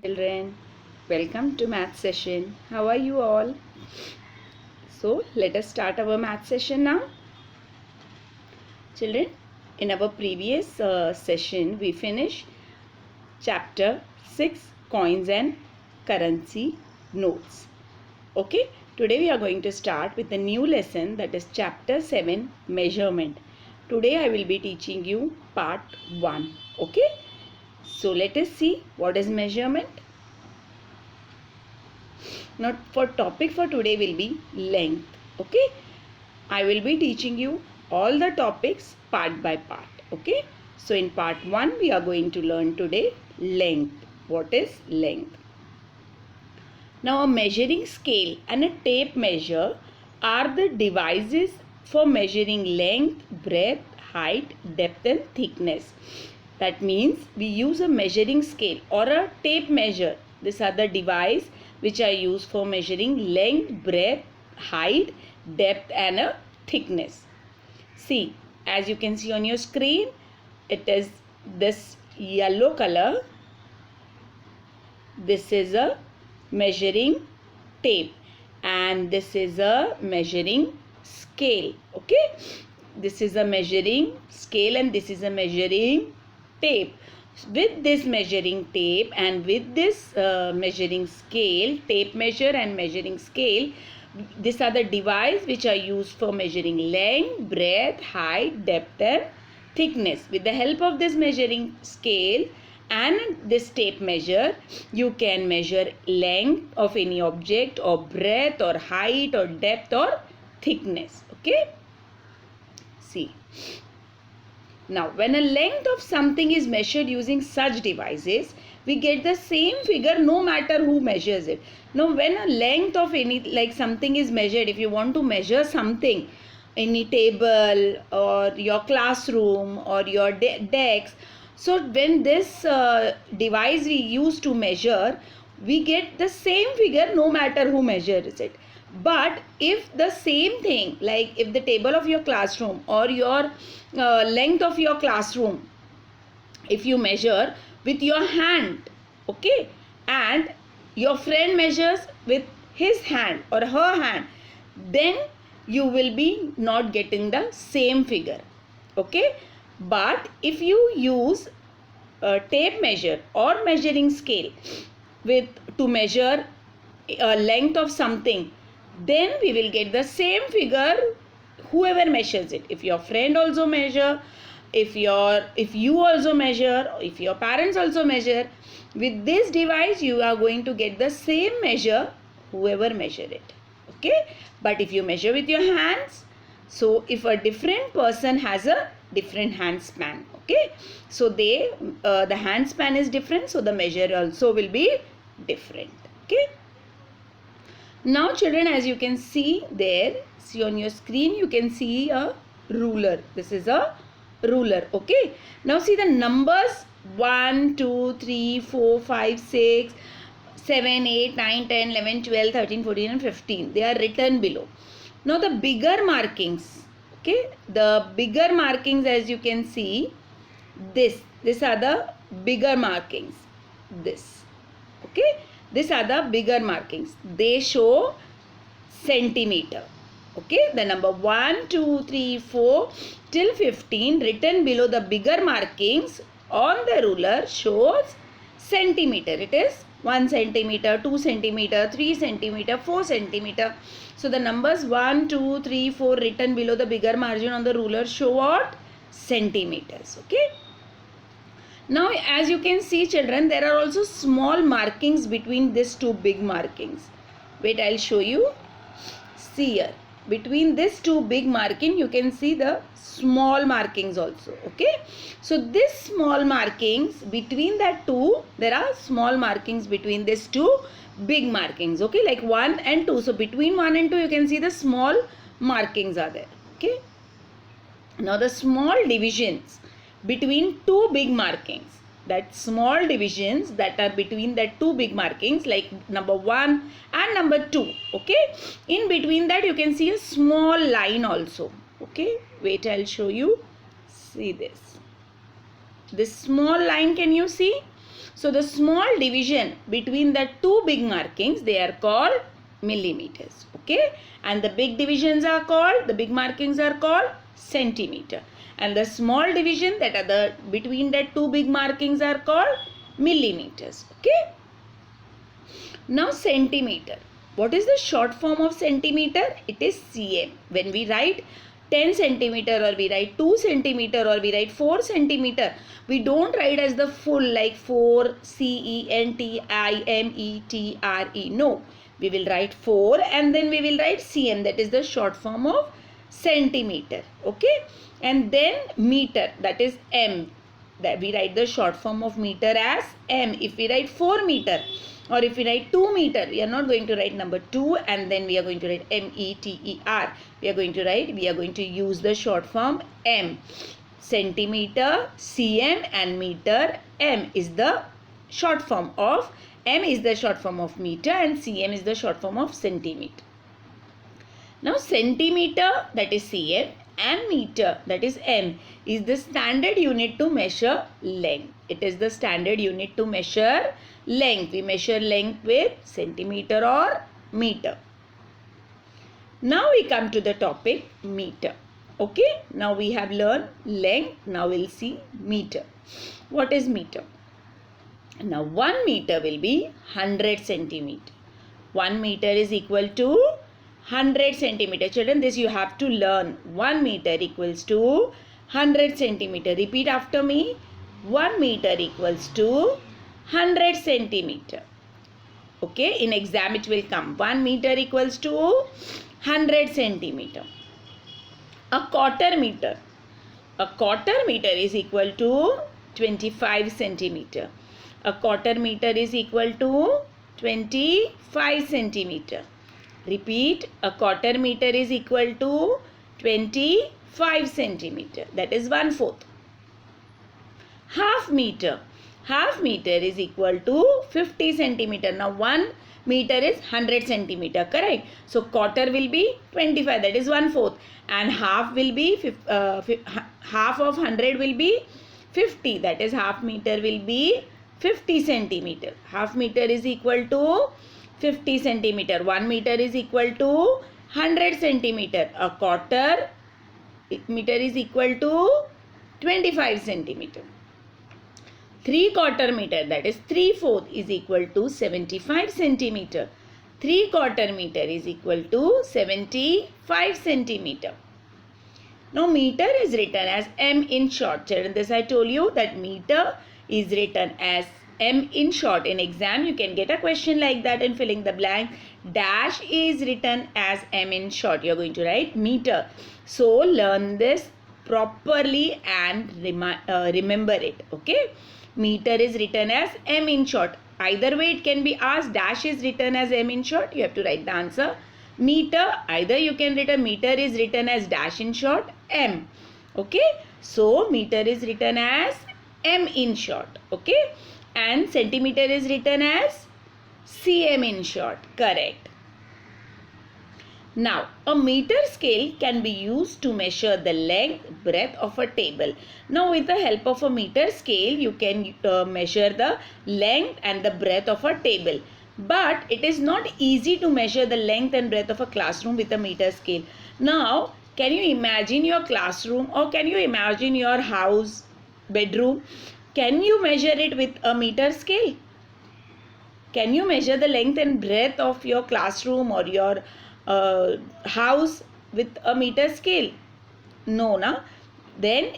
Children, welcome to math session. How are you all? So let us start our math session now. Children, in our previous session we finished chapter 6 coins and currency notes. Okay, today we are going to start with a new lesson, that is chapter 7 measurement. Today I will be teaching you part 1. Okay, so let us see what is measurement. Now for topic for today will be length. Okay, I will be teaching you all the topics part by part. Okay, so in part 1 we are going to learn today length. What is length? Now a measuring scale and a tape measure are the devices for measuring length, breadth, height, depth and thickness. That means we use a measuring scale or a tape measure. These are the device which are used for measuring length, breadth, height, depth and a thickness. See, as you can see on your screen, it is this yellow color. This is a measuring tape and this is a measuring scale. Okay, this is a measuring scale and this is a measuring tape. With this measuring tape and with this measuring scale, tape measure and measuring scale, these are the device which are used for measuring length, breadth, height, depth and thickness. With the help of this measuring scale and this tape measure, you can measure length of any object or breadth or height or depth or thickness. Okay, see. Now, when a length of something is measured using such devices, we get the same figure no matter who measures it. Now, when a length of any, like something is measured, if you want to measure something, any table or your classroom or your desk, so when this device we use to measure, we get the same figure no matter who measures it. But if the same thing, like if the table of your classroom or your length of your classroom, if you measure with your hand, okay, and your friend measures with his hand or her hand, then you will be not getting the same figure. Okay, but if you use a tape measure or measuring scale to measure a length of something, then we will get the same figure whoever measures it. If your friend also measure, if you also measure, if your parents also measure, with this device you are going to get the same measure whoever measure it. Okay, but if you measure with your hands, so if a different person has a different hand span, okay, so the hand span is different, so the measure also will be different. Okay, now children, as you can see there, see on your screen, you can see a ruler. This is a ruler. Okay, now see the numbers 1, 2, 3, 4, 5, 6, 7, 8, 9, 10, 11, 12, 13, 14 and 15. They are written below. Now the bigger markings, okay, the bigger markings, as you can see, these are the bigger markings. This, okay, these are the bigger markings. They show centimeter. Okay, the number 1, 2, 3, 4 till 15 written below the bigger markings on the ruler shows centimeter. It is 1 centimeter, 2 centimeter, 3 centimeter, 4 centimeter. So the numbers 1, 2, 3, 4 written below the bigger margin on the ruler show what? Centimeters. Okay. Now as you can see children, there are also small markings between these two big markings. Wait, I'll show you. See here, between these two big marking you can see the small markings also. Okay, so this small markings between that two, there are small markings between these two big markings. Okay, like 1 and 2. So between 1 and 2 you can see the small markings are there. Okay, now the small divisions between two big markings, that small divisions that are between that two big markings, like number 1 and number 2, okay, in between that you can see a small line also. Okay, wait, I'll show you. See this small line, can you see? So the small division between the two big markings, they are called millimeters. Okay, and the big divisions are called, the big markings are called centimeter, and the small division that are the between the two big markings are called millimeters. Okay, now centimeter. What is the short form of centimeter? It is cm. When we write 10 centimeter, or we write 2 centimeter, or we write 4 centimeter, we don't write as the full like 4 centimetre. No, we will write 4 and then we will write cm, that is the short form of centimeter. Okay, and then meter, that is m, that we write the short form of meter as m. If we write 4 meter, or if we write 2 meter, we are not going to write number 2 and then we are going to write meter. We are going to use the short form m. Centimeter, cm, and meter, m is the short form of, m is the short form of meter, and cm is the short form of centimeter. Now centimeter, that is cm, and meter, that is m, is the standard unit to measure length. It is the standard unit to measure length. We measure length with centimeter or meter. Now we come to the topic meter. Okay, now we have learned length. Now we'll see meter. What is meter? Now 1 meter will be 100 centimeter. 1 meter is equal to 100 centimeter. Children, this you have to learn. 1 meter equals to 100 centimeter. Repeat after me. 1 meter equals to 100 centimeter. Okay, in exam it will come. 1 meter equals to 100 centimeter. A quarter meter. A quarter meter is equal to 25 centimeter. A quarter meter is equal to 25 centimeter. Repeat, a quarter meter is equal to 25 centimeter. That is 1/4. Half meter. Half meter is equal to 50 centimeter. Now 1 meter is 100 centimeter, correct? So quarter will be 25, that is 1/4, and half will be half of 100 will be 50, that is half meter will be 50 centimeter. Half meter is equal to 50 centimeter. 1 meter is equal to 100 centimeter. A quarter meter is equal to 25 centimeter. 3/4 meter, that is 3/4, is equal to 75 centimeter. 3/4 meter is equal to 75 centimeter. Now meter is written as m in short. Children, this I told you that meter is written as m in short. In exam you can get a question like that in filling the blank. Dash is written as m in short. You are going to write meter. So learn this properly and remember it. Okay. Meter is written as m in short. Either way it can be asked. Dash is written as m in short. You have to write the answer meter. Either you can write a meter is written as dash in short, m. Okay. So meter is written as m in short. Okay. And centimeter is written as cm in short. Correct. Now, a meter scale can be used to measure the length, breadth of a table. Now, with the help of a meter scale, you can measure the length and the breadth of a table. But it is not easy to measure the length and breadth of a classroom with a meter scale. Now, can you imagine your classroom, or can you imagine your house, bedroom? Can you measure it with a meter scale? Can you measure the length and breadth of your classroom or your house with a meter scale? No, na? Then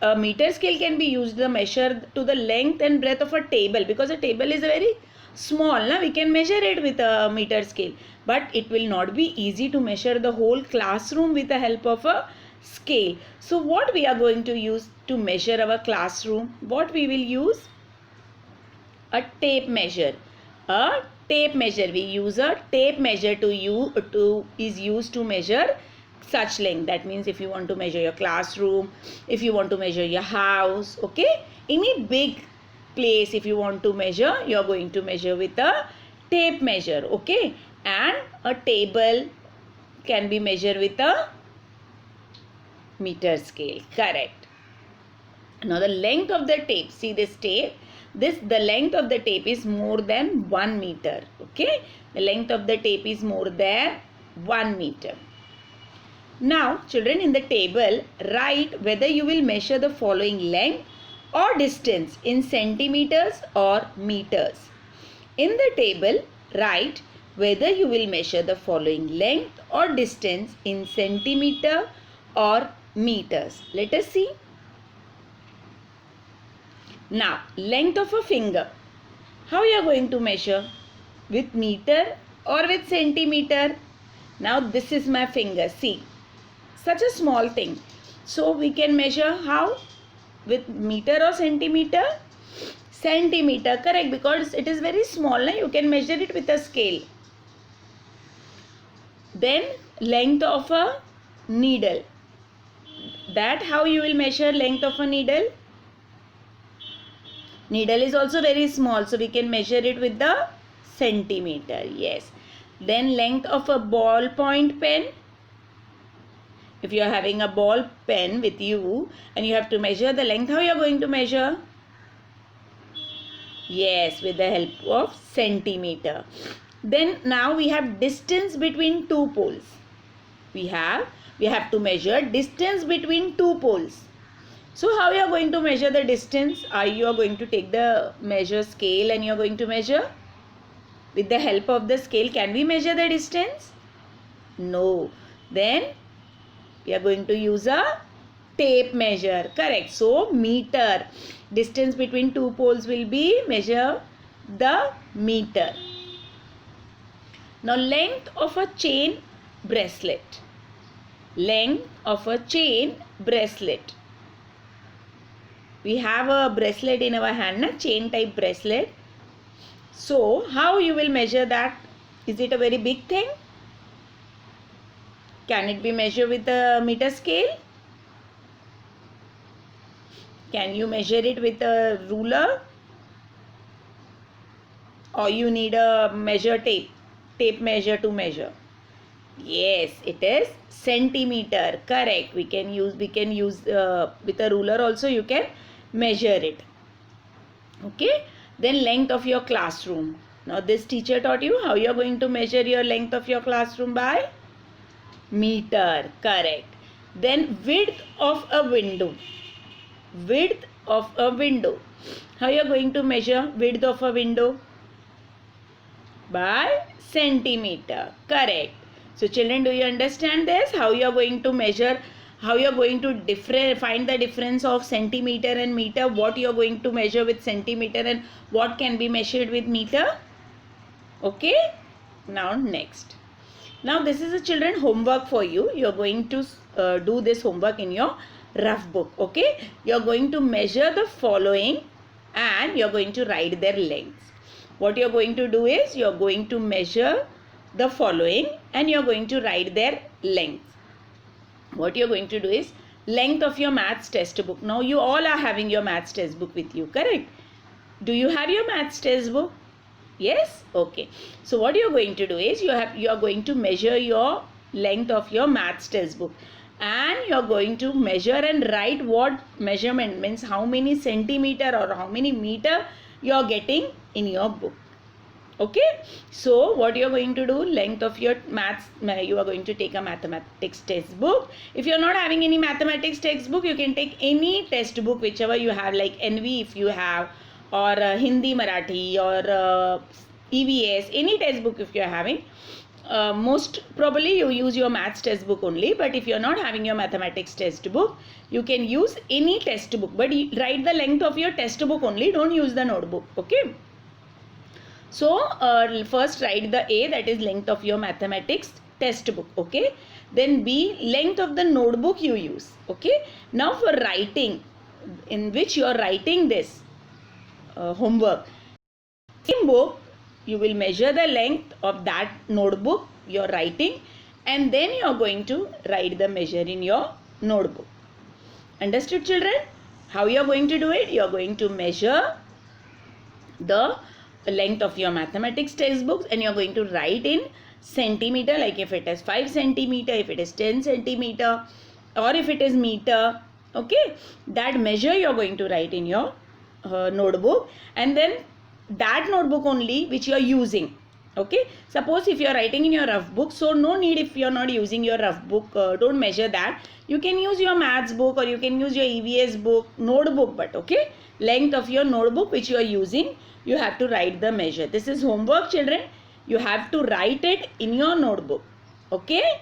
a meter scale can be used to measure to the length and breadth of a table, because a table is very small, na? We can measure it with a meter scale, but it will not be easy to measure the whole classroom with the help of a scale. So what we are going to use to measure our classroom? What we will use? A tape measure. A tape measure. We use a tape measure is used to measure such length. That means if you want to measure your classroom, if you want to measure your house, okay, any big place, if you want to measure, you are going to measure with a tape measure. Okay, and a table can be measured with a meter scale. Correct. Now the length of the tape, see this tape, the length of the tape is more than 1 meter. Okay, the length of the tape is more than 1 meter. Now children, in the table write whether you will measure the following length or distance in centimeters or meters. In the table write whether you will measure the following length or distance in centimeter or meters. Let us see. Now, length of a finger. How you are going to measure? With meter or with centimeter? Now, this is my finger. See, such a small thing. So, we can measure how? With meter or centimeter? Centimeter, correct, because it is very small. Na? You can measure it with a scale. Then, length of a needle. That how you will measure length of a needle? Needle is also very small, so we can measure it with the centimeter. Yes. Then length of a ball point pen. If you are having a ball pen with you and you have to measure the length, how you are going to measure? Yes, with the help of centimeter. Then now we have distance between two poles. We have to measure distance between two poles. So how you are going to measure the distance? You are going to take the measure scale and you are going to measure? With the help of the scale, can we measure the distance? No. Then we are going to use a tape measure. Correct. So meter. Distance between two poles will be measure the meter. Now length of a chain bracelet. Length of a chain bracelet. We have a bracelet in our hand, na? Chain type bracelet. So, how you will measure that? Is it a very big thing? Can it be measured with a meter scale? Can you measure it with a ruler? Or you need a measure tape measure to measure? Yes, it is centimeter. Correct. We can use with a ruler also you can measure it. Okay. Then length of your classroom. Now this teacher taught you how you are going to measure your length of your classroom by meter. Correct. Then width of a window. Width of a window. How you are going to measure width of a window? By centimeter. Correct. So children, do you understand this? How you are going to measure? How you are going to find the difference of centimeter and meter? What you are going to measure with centimeter and what can be measured with meter? Okay. Now next. Now this is a children homework for you. You are going to do this homework in your rough book. Okay. You are going to measure the following and you are going to write their lengths. What you are going to do is you are going to measure the following and you are going to write their length. What you are going to do is length of your maths textbook. Now you all are having your maths textbook with you, correct? Do you have your maths textbook? Yes? Okay. So what you are going to do is you are going to measure your length of your maths textbook and you are going to measure and write what measurement means, how many centimeter or how many meter you are getting in your book. Okay, so what you are going to do, length of your maths, you are going to take a mathematics textbook. If you are not having any mathematics textbook, you can take any textbook whichever you have, like NV if you have, or Hindi, Marathi, or EVS, any textbook if you are having. Most probably you use your maths textbook only, but if you are not having your mathematics textbook, you can use any textbook, but write the length of your textbook only, don't use the notebook. Okay. So, first write the A, that is length of your mathematics textbook, okay. Then B, length of the notebook you use, okay. Now for writing, in which you are writing this homework, in book, you will measure the length of that notebook you are writing and then you are going to write the measure in your notebook. Understood children? How you are going to do it? You are going to measure the length of your mathematics textbooks and you are going to write in centimeter, like if it is 5 centimeter, if it is 10 centimeter, or if it is meter, okay, that measure you are going to write in your notebook, and then that notebook only which you are using. Okay, suppose if you are writing in your rough book, so no need, if you are not using your rough book, don't measure that. You can use your maths book or you can use your EVS book, notebook, but okay, length of your notebook which you are using, you have to write the measure. This is homework, children. You have to write it in your notebook, okay,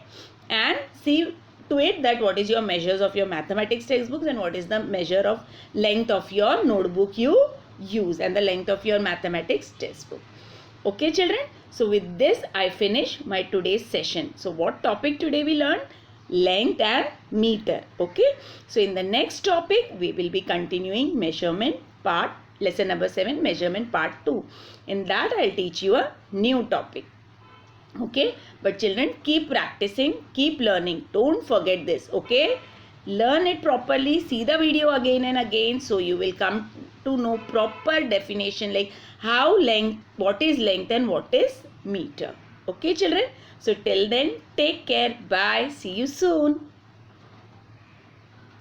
and see to it that what is your measures of your mathematics textbooks and what is the measure of length of your notebook you use and the length of your mathematics textbook. Okay, children. So with this I finish my today's session. So what topic today we learned? Length and meter. Okay. So in the next topic we will be continuing measurement part, lesson number 7, measurement part 2. In that I'll teach you a new topic. Okay. But children, keep practicing, keep learning. Don't forget this. Okay. Learn it properly. See the video again and again. So you will come to know proper definition like how length, what is length and what is meter. Okay, children. So till then, take care. Bye. See you soon.